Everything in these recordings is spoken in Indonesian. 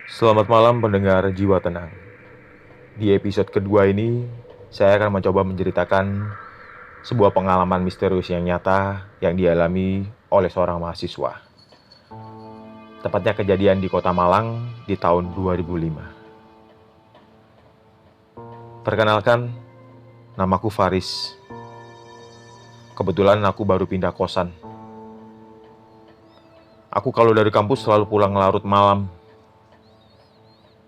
Selamat malam pendengar Jiwa Tenang. Di episode kedua ini, saya akan mencoba menceritakan sebuah pengalaman misterius yang nyata yang dialami oleh seorang mahasiswa. Tepatnya kejadian di Kota Malang di tahun 2005. Perkenalkan, namaku Faris. Kebetulan aku baru pindah kosan. Aku kalau dari kampus selalu pulang larut malam.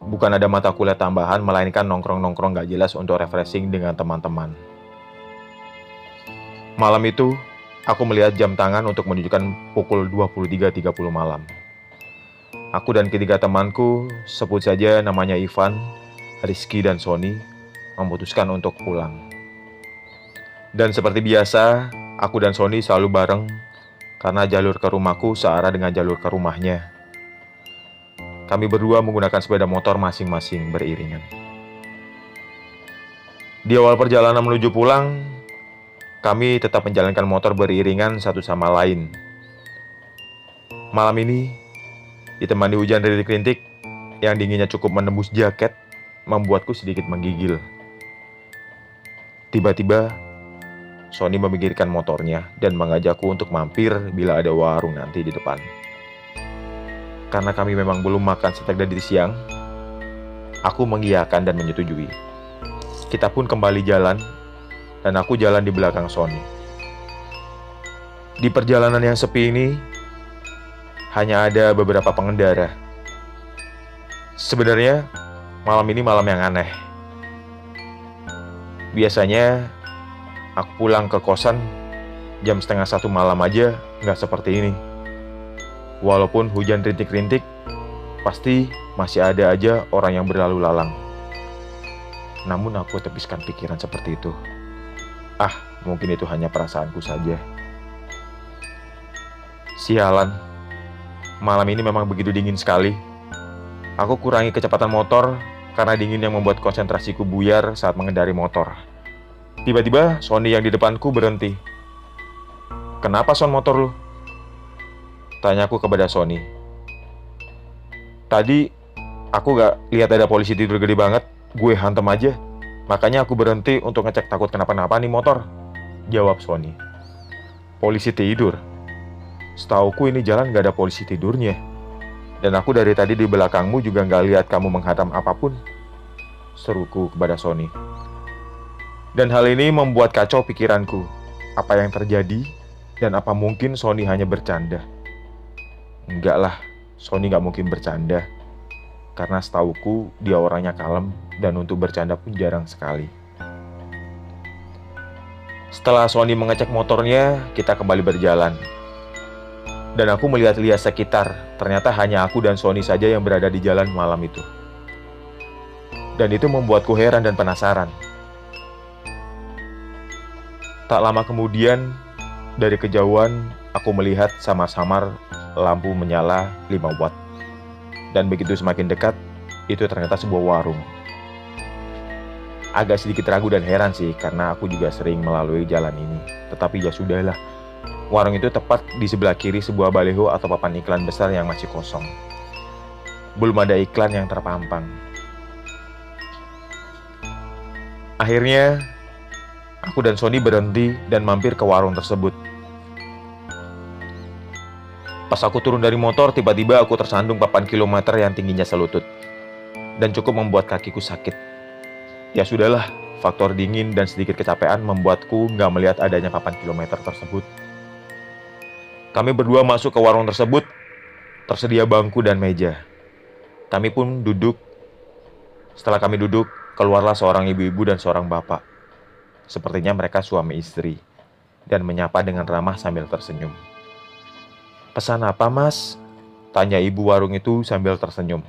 Bukan ada mata kuliah tambahan, melainkan nongkrong-nongkrong gak jelas untuk refreshing dengan teman-teman. Malam itu, aku melihat jam tangan untuk menunjukkan pukul 23.30 malam. Aku dan ketiga temanku, sebut saja namanya Ivan, Rizky, dan Sony, memutuskan untuk pulang. Dan seperti biasa, aku dan Sony selalu bareng karena jalur ke rumahku searah dengan jalur ke rumahnya. Kami berdua menggunakan sepeda motor masing-masing beriringan. Di awal perjalanan menuju pulang, kami tetap menjalankan motor beriringan satu sama lain. Malam ini, ditemani hujan rintik-rintik yang dinginnya cukup menembus jaket, membuatku sedikit menggigil. Tiba-tiba, Sony memikirkan motornya dan mengajakku untuk mampir bila ada warung nanti di depan. Karena kami memang belum makan sejak dari siang, aku mengiyakan dan menyetujui. Kita pun kembali jalan, dan aku jalan di belakang Sony. Di perjalanan yang sepi ini, hanya ada beberapa pengendara. Sebenarnya, malam ini malam yang aneh. Biasanya, aku pulang ke kosan jam 12:30 malam aja nggak seperti ini. Walaupun hujan rintik-rintik, pasti masih ada aja orang yang berlalu lalang. Namun aku tepiskan pikiran seperti itu. Mungkin itu hanya perasaanku saja. Sialan, malam ini memang begitu dingin sekali. Aku kurangi kecepatan motor karena dingin yang membuat konsentrasiku buyar saat mengendari motor. Tiba-tiba Sony yang di depanku berhenti. "Kenapa Son motor lu?" Tanyaku kepada Sony. "Tadi aku gak lihat ada polisi tidur gede banget, gue hantem aja. Makanya aku berhenti untuk ngecek takut kenapa-napa nih motor," jawab Sony. "Polisi tidur? Setauku ini jalan gak ada polisi tidurnya. Dan aku dari tadi di belakangmu juga gak lihat kamu menghantam apapun," seruku kepada Sony. Dan hal ini membuat kacau pikiranku. Apa yang terjadi? Dan apa mungkin Sony hanya bercanda? Enggak lah, Sony gak mungkin bercanda. Karena setauku dia orangnya kalem dan untuk bercanda pun jarang sekali. Setelah Sony mengecek motornya, kita kembali berjalan. Dan aku melihat-lihat sekitar, ternyata hanya aku dan Sony saja yang berada di jalan malam itu. Dan itu membuatku heran dan penasaran. Tak lama kemudian, dari kejauhan, aku melihat samar-samar lampu menyala 5 watt. Dan begitu semakin dekat, itu ternyata sebuah warung. Agak sedikit ragu dan heran sih, karena aku juga sering melalui jalan ini. Tetapi ya sudahlah. Warung itu tepat di sebelah kiri sebuah baliho atau papan iklan besar yang masih kosong. Belum ada iklan yang terpampang. Akhirnya, aku dan Sony berhenti dan mampir ke warung tersebut. Pas aku turun dari motor, tiba-tiba aku tersandung papan kilometer yang tingginya selutut. Dan cukup membuat kakiku sakit. Ya sudahlah, faktor dingin dan sedikit kecapean membuatku nggak melihat adanya papan kilometer tersebut. Kami berdua masuk ke warung tersebut. Tersedia bangku dan meja. Kami pun duduk. Setelah kami duduk, keluarlah seorang ibu-ibu dan seorang bapak. Sepertinya mereka suami istri. Dan menyapa dengan ramah sambil tersenyum. "Pesan apa, Mas?" tanya ibu warung itu sambil tersenyum.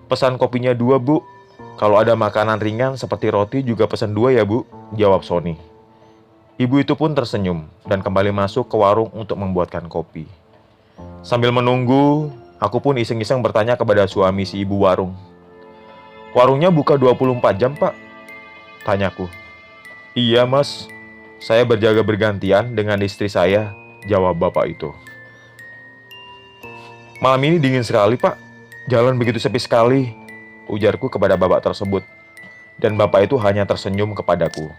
"Pesan kopinya 2, Bu. Kalau ada makanan ringan seperti roti juga pesan 2 ya, Bu," jawab Sony. Ibu itu pun tersenyum dan kembali masuk ke warung untuk membuatkan kopi. Sambil menunggu, aku pun iseng-iseng bertanya kepada suami si ibu warung. "Warungnya buka 24 jam, Pak?" tanyaku. "Iya, Mas. Saya berjaga bergantian dengan istri saya," jawab bapak itu. "Malam ini dingin sekali, Pak. Jalan begitu sepi sekali, ujarku kepada bapak tersebut. Dan bapak itu hanya tersenyum kepadaku.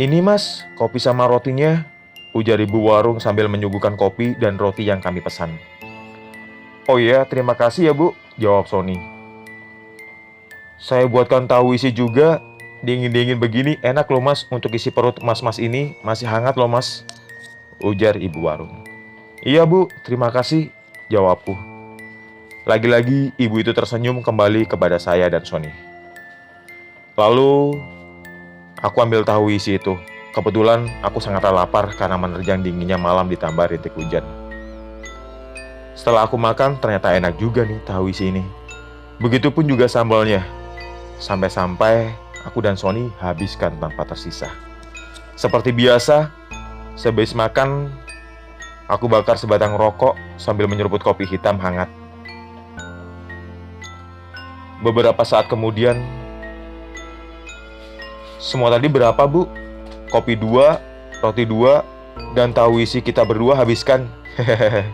Ini mas, kopi sama rotinya, ujar ibu warung sambil menyuguhkan kopi dan roti yang kami pesan. Oh iya, terima kasih ya bu, jawab Sony. Saya buatkan tahu isi juga, dingin-dingin begini enak loh mas, untuk isi perut mas-mas ini, masih hangat loh mas, ujar ibu warung. Iya bu, terima kasih, jawabku. Lagi-lagi ibu itu tersenyum kembali kepada saya dan Sony. Lalu aku ambil tahu isi itu. Kebetulan aku sangat lapar karena menerjang dinginnya malam ditambah rintik hujan. Setelah aku makan, ternyata enak juga nih tahu isi ini. Begitupun juga sambalnya. Sampai-sampai aku dan Sony habiskan tanpa tersisa. Seperti biasa, sehabis makan, aku bakar sebatang rokok sambil menyeruput kopi hitam hangat. Beberapa saat kemudian, semua tadi berapa bu? Kopi 2, roti 2, dan tahu isi kita berdua habiskan. Hehehe,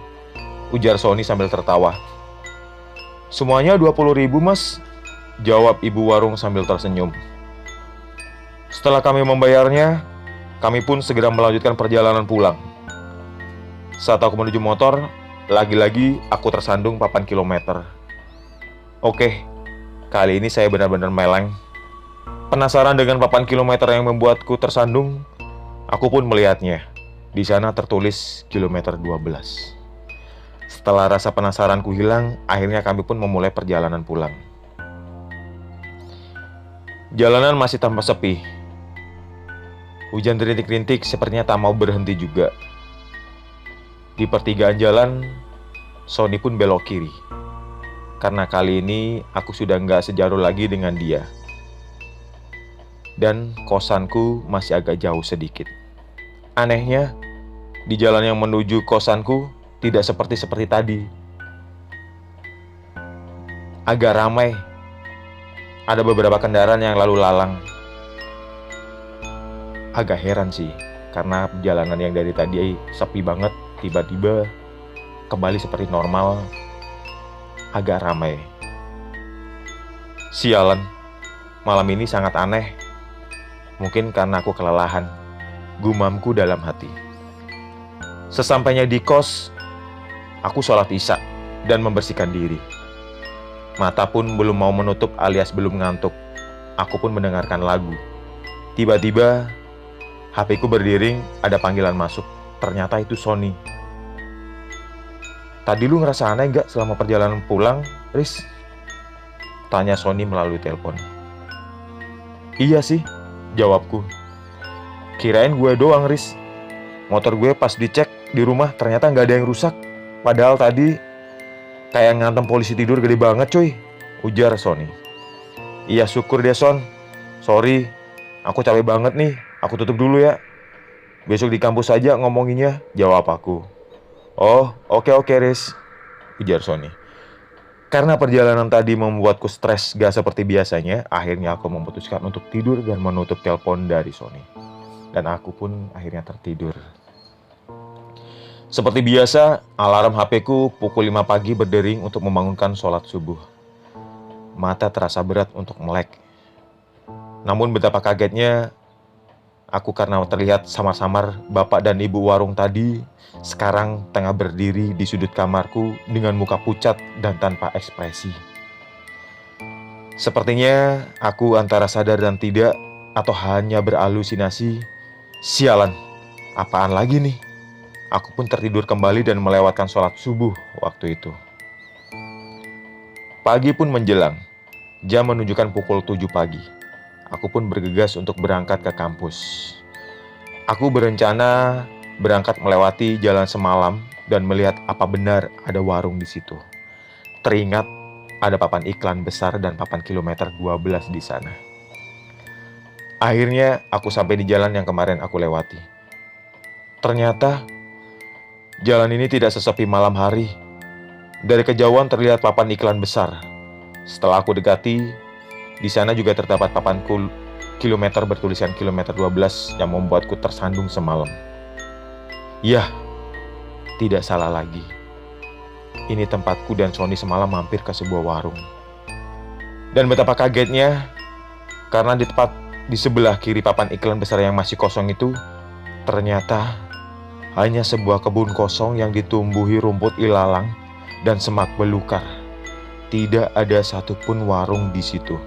ujar Sony sambil tertawa. Semuanya 20.000 mas, jawab ibu warung sambil tersenyum. Setelah kami membayarnya, kami pun segera melanjutkan perjalanan pulang. Saat aku menuju motor, lagi-lagi aku tersandung papan kilometer. Oke, kali ini saya benar-benar meleng. Penasaran dengan papan kilometer yang membuatku tersandung, aku pun melihatnya. Di sana tertulis kilometer 12. Setelah rasa penasaranku hilang, akhirnya kami pun memulai perjalanan pulang. Jalanan masih tampak sepi. Hujan rintik-rintik sepertinya tak mau berhenti juga. Di pertigaan jalan, Sony pun belok kiri. Karena kali ini aku sudah nggak sejauh lagi dengan dia. Dan kosanku masih agak jauh sedikit. Anehnya, di jalan yang menuju kosanku tidak seperti tadi. Agak ramai. Ada beberapa kendaraan yang lalu lalang. Agak heran sih, karena jalanan yang dari tadi sepi banget, tiba-tiba kembali seperti normal. Agak ramai. Sialan, malam ini sangat aneh. Mungkin karena aku kelelahan, gumamku dalam hati. Sesampainya di kos, aku sholat isya dan membersihkan diri. Mata pun belum mau menutup alias belum ngantuk. Aku pun mendengarkan lagu. Tiba-tiba, HP-ku berdering, ada panggilan masuk. Ternyata itu Sony. Tadi lu ngerasa aneh gak selama perjalanan pulang, Riz? Tanya Sony melalui telepon. Iya sih, jawabku. Kirain gue doang, Riz. Motor gue pas dicek di rumah ternyata nggak ada yang rusak. Padahal tadi kayak ngantem polisi tidur gede banget cuy, ujar Sony. Iya syukur deh Son. Sorry, aku capek banget nih. Aku tutup dulu ya. Besok di kampus aja ngomonginnya, jawab aku. Oh, oke Riz, ujar Sony. Karena perjalanan tadi membuatku stres gak seperti biasanya, akhirnya aku memutuskan untuk tidur dan menutup telepon dari Sony. Dan aku pun akhirnya tertidur. Seperti biasa, alarm HP-ku pukul 5 pagi berdering untuk membangunkan sholat subuh. Mata terasa berat untuk melek. Namun betapa kagetnya, aku karena terlihat samar-samar bapak dan ibu warung tadi sekarang tengah berdiri di sudut kamarku dengan muka pucat dan tanpa ekspresi. Sepertinya aku antara sadar dan tidak atau hanya berhalusinasi. Sialan, apaan lagi nih? Aku pun tertidur kembali dan melewatkan sholat subuh waktu itu. Pagi pun menjelang. Jam menunjukkan pukul 7 pagi. Aku pun bergegas untuk berangkat ke kampus. Aku berencana berangkat melewati jalan semalam dan melihat apa benar ada warung di situ. Teringat ada papan iklan besar dan papan kilometer 12 di sana. Akhirnya aku sampai di jalan yang kemarin aku lewati. Ternyata jalan ini tidak sesepi malam hari. Dari kejauhan terlihat papan iklan besar. Setelah aku dekati, di sana juga terdapat papan kilometer bertuliskan kilometer 12 yang membuatku tersandung semalam. Yah, tidak salah lagi. ini tempatku dan Sony semalam mampir ke sebuah warung. Dan betapa kagetnya, karena di sebelah kiri papan iklan besar yang masih kosong itu, ternyata hanya sebuah kebun kosong yang ditumbuhi rumput ilalang dan semak belukar. Tidak ada satupun warung di situ.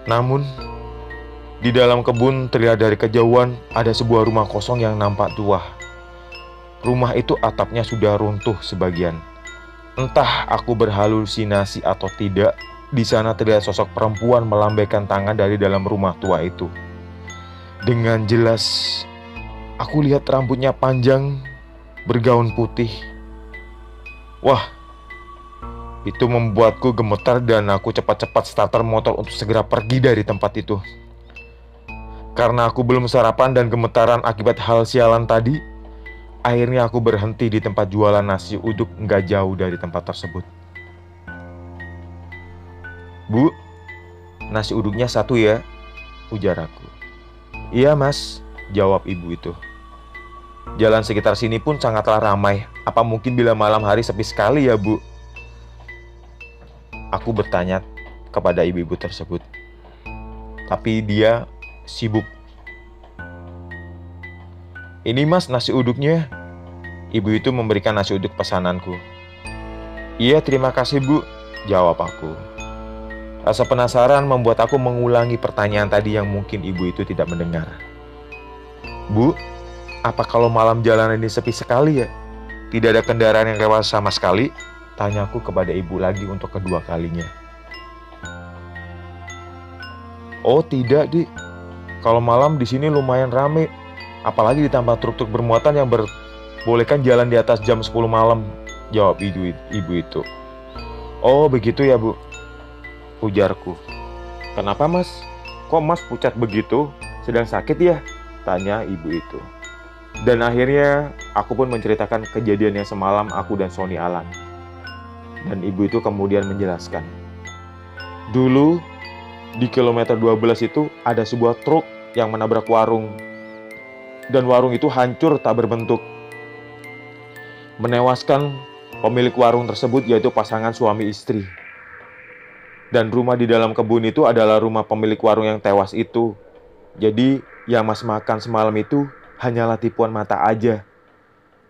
Namun, di dalam kebun terlihat dari kejauhan ada sebuah rumah kosong yang nampak tua. Rumah itu atapnya sudah runtuh sebagian. Entah aku berhalusinasi atau tidak, di sana terlihat sosok perempuan melambaikan tangan dari dalam rumah tua itu. Dengan jelas, aku lihat rambutnya panjang, bergaun putih. Wah, itu membuatku gemetar dan aku cepat-cepat starter motor untuk segera pergi dari tempat itu. Karena aku belum sarapan dan gemetaran akibat hal sialan tadi, akhirnya aku berhenti di tempat jualan nasi uduk nggak jauh dari tempat tersebut. "Bu, nasi uduknya satu ya?" ujar aku. "Iya mas," jawab ibu itu. "Jalan sekitar sini pun sangatlah ramai. Apa mungkin bila malam hari sepi sekali ya bu?" Aku bertanya kepada ibu-ibu tersebut. Tapi dia sibuk. "Ini mas nasi uduknya." Ibu itu memberikan nasi uduk pesananku. "Iya terima kasih bu," jawab aku. Rasa penasaran membuat aku mengulangi pertanyaan tadi yang mungkin ibu itu tidak mendengar. "Bu, apa kalau malam jalanan ini sepi sekali ya? Tidak ada kendaraan yang lewat sama sekali?" tanyaku kepada ibu lagi untuk kedua kalinya. "Oh tidak Dik, kalau malam di sini lumayan rame, apalagi ditambah truk-truk bermuatan yang berbolehkan jalan di atas jam 10 malam," jawab ibu itu. "Oh begitu ya bu," ujarku. "Kenapa mas? Kok mas pucat begitu? Sedang sakit ya?" tanya ibu itu. Dan akhirnya aku pun menceritakan kejadian yang semalam aku dan Sony alami. Dan ibu itu kemudian menjelaskan, dulu di kilometer 12 itu ada sebuah truk yang menabrak warung. Dan warung itu hancur tak berbentuk, menewaskan pemilik warung tersebut, yaitu pasangan suami istri. Dan rumah di dalam kebun itu adalah rumah pemilik warung yang tewas itu. Jadi yang mas makan semalam itu hanyalah tipuan mata aja.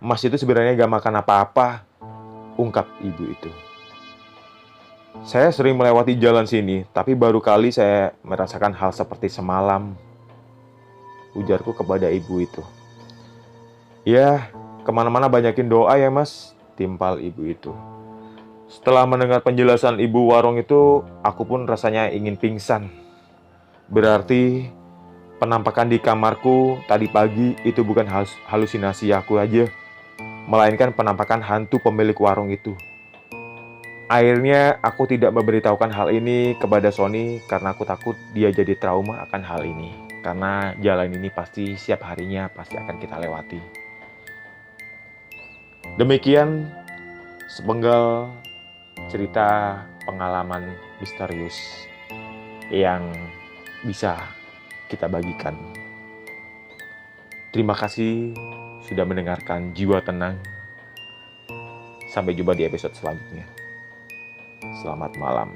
Mas itu sebenarnya gak makan apa-apa, ungkap ibu itu. "Saya sering melewati jalan sini, tapi baru kali saya merasakan hal seperti semalam," ujarku kepada ibu itu. "Ya, kemana-mana banyakin doa ya mas," timpal ibu itu. Setelah mendengar penjelasan ibu warung itu, aku pun rasanya ingin pingsan. Berarti penampakan di kamarku tadi pagi itu bukan halusinasi aku aja, melainkan penampakan hantu pemilik warung itu. Akhirnya aku tidak memberitahukan hal ini kepada Sony karena aku takut dia jadi trauma akan hal ini. Karena jalan ini pasti setiap harinya pasti akan kita lewati. Demikian sepenggal cerita pengalaman misterius yang bisa kita bagikan. Terima kasih sudah mendengarkan Jiwa Tenang. Sampai jumpa di episode selanjutnya. Selamat malam.